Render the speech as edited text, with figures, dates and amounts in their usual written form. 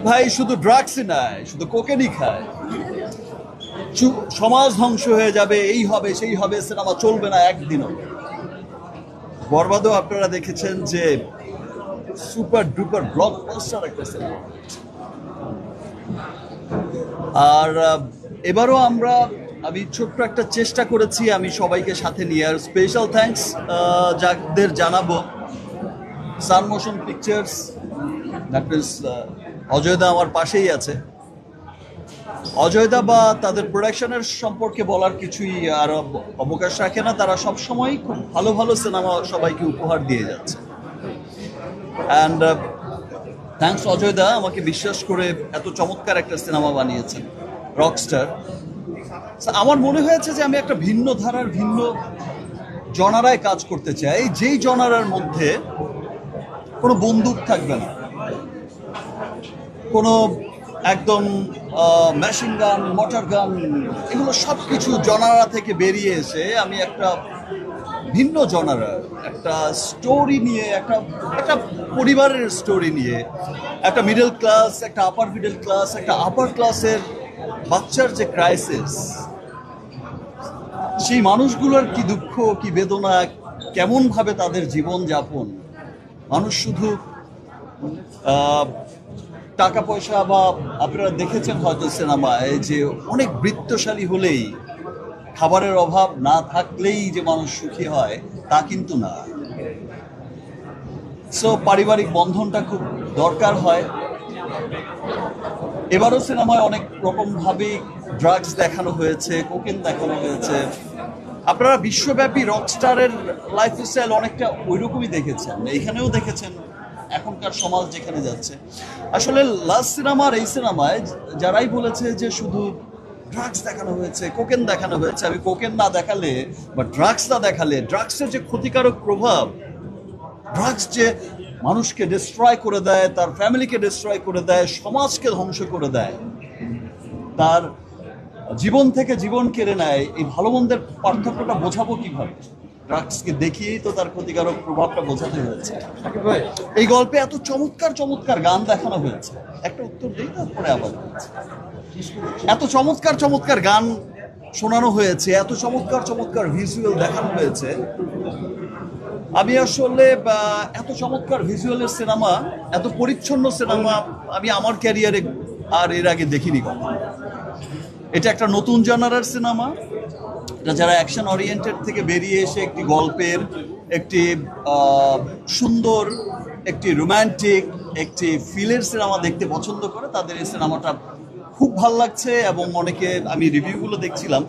ভাই শুধু ড্রাগসই নয়, শুধু কোকেনই খায়। সমাজ ধ্বংস হয়ে যাবে, এই হবে সেই হবে, সিনেমা চলবে না একদিনও। বরবাদও আপনারা দেখেছেন যে সুপার ডুপার ব্লকবাস্টার একটা সিনেমা। আর এবারও আমি ছোট্ট একটা চেষ্টা করেছি, আমি সবাইকে সাথে নিয়ে। আর স্পেশাল থ্যাঙ্কস যাদের জানাবো, সান মোশন পিকচার্স, দ্যাট মিনস অজয়দা আমার পাশেই আছে। অজয়দা বা তাদের প্রোডাকশনের সম্পর্কে বলার কিছুই আর অবকাশ রাখে না। তারা সবসময় খুব ভালো ভালো সিনেমা সবাইকে উপহার দিয়ে যাচ্ছে। অ্যান্ড থ্যাঙ্কস অজয়দা, আমাকে বিশ্বাস করে এত চমৎকার একটা সিনেমা বানিয়েছেন, রকস্টার। আমার মনে হয়েছে যে আমি একটা ভিন্ন ধারার, ভিন্ন জনারায় কাজ করতে চাই, যেই জনারার মধ্যে কোনো বন্দুক থাকবে না, কোনো একদম মেশিন গান, মোটর গান, এগুলো সব কিছু জনারা থেকে বেরিয়ে এসে আমি একটা ভিন্ন জনারার একটা স্টোরি নিয়ে, একটা পরিবারের স্টোরি নিয়ে, একটা মিডল ক্লাস, একটা আপার মিডল ক্লাস, একটা আপার ক্লাসের বাচ্চার যে ক্রাইসিস, সেই মানুষগুলোর কি দুঃখ, কি বেদনা, কেমনভাবে তাদের জীবন যাপন। মানুষ শুধু টাকা পয়সা, বা আপনারা দেখেছেন হয়তো সিনেমায় যে অনেক বৃত্তশালী হলেই, খাবারের অভাব না থাকলেই যে মানুষ সুখী হয়, তা কিন্তু না। সো পারিবারিক বন্ধনটা খুব দরকার হয়। এবারও সিনেমায় অনেক রকমভাবেই ড্রাগস দেখানো হয়েছে, কোকেন দেখানো হয়েছে। আপনারা বিশ্বব্যাপী রকস্টারের লাইফস্টাইল অনেকটা ওই রকমই দেখেছেন, এখানেও দেখেছেন। এখনকার সমাজ যেখানে যাচ্ছে, আসলে লাস্ট সিনেমার এই সিনেমায় যারাই বলেছে যে শুধু ড্রাগস দেখানো হয়েছে, কোকেন দেখানো হয়েছে, আমি কোকেন না দেখালে বা ড্রাগস না দেখালে ড্রাগসের যে ক্ষতিকারক প্রভাব, ড্রাগস যে মানুষকে ডিস্ট্রয় করে দেয়, তার ফ্যামিলিকে ডিস্ট্রয় করে দেয়, সমাজকে ধ্বংস করে দেয়, তার জীবন থেকে জীবন কেড়ে নেয়, এই ভালো মন্দের পার্থক্যটা বোঝাবো কিভাবে? ড্রাগসকে দেখিয়েই তো তার ক্ষতিকারক প্রভাবটা বোঝাতে হয়েছে। এই গল্পে এত চমৎকার চমৎকার গান দেখানো হয়েছে, একটা উত্তর দিই তারপরে আবার এত চমৎকার চমৎকার গান শোনানো হয়েছে, এত চমৎকার চমৎকার ভিজুয়াল দেখানো হয়েছে। আমি আসলে এত চমৎকার ভিজুয়ালের সিনেমা, এত পরিচ্ছন্ন সিনেমা আমি আমার ক্যারিয়ারে আর এর আগে দেখিনি কখনো। এটা একটা নতুন জনারার সিনেমা, এটা যারা অ্যাকশন ওরিয়েন্টেড থেকে বেরিয়ে এসে একটি গল্পের, একটি সুন্দর, একটি রোম্যান্টিক, একটি ফিলের সিনেমা দেখতে পছন্দ করে, তাদের এই সিনেমাটা খুব ভালো লাগছে। এবং অনেকে, আমি রিভিউগুলো দেখছিলাম,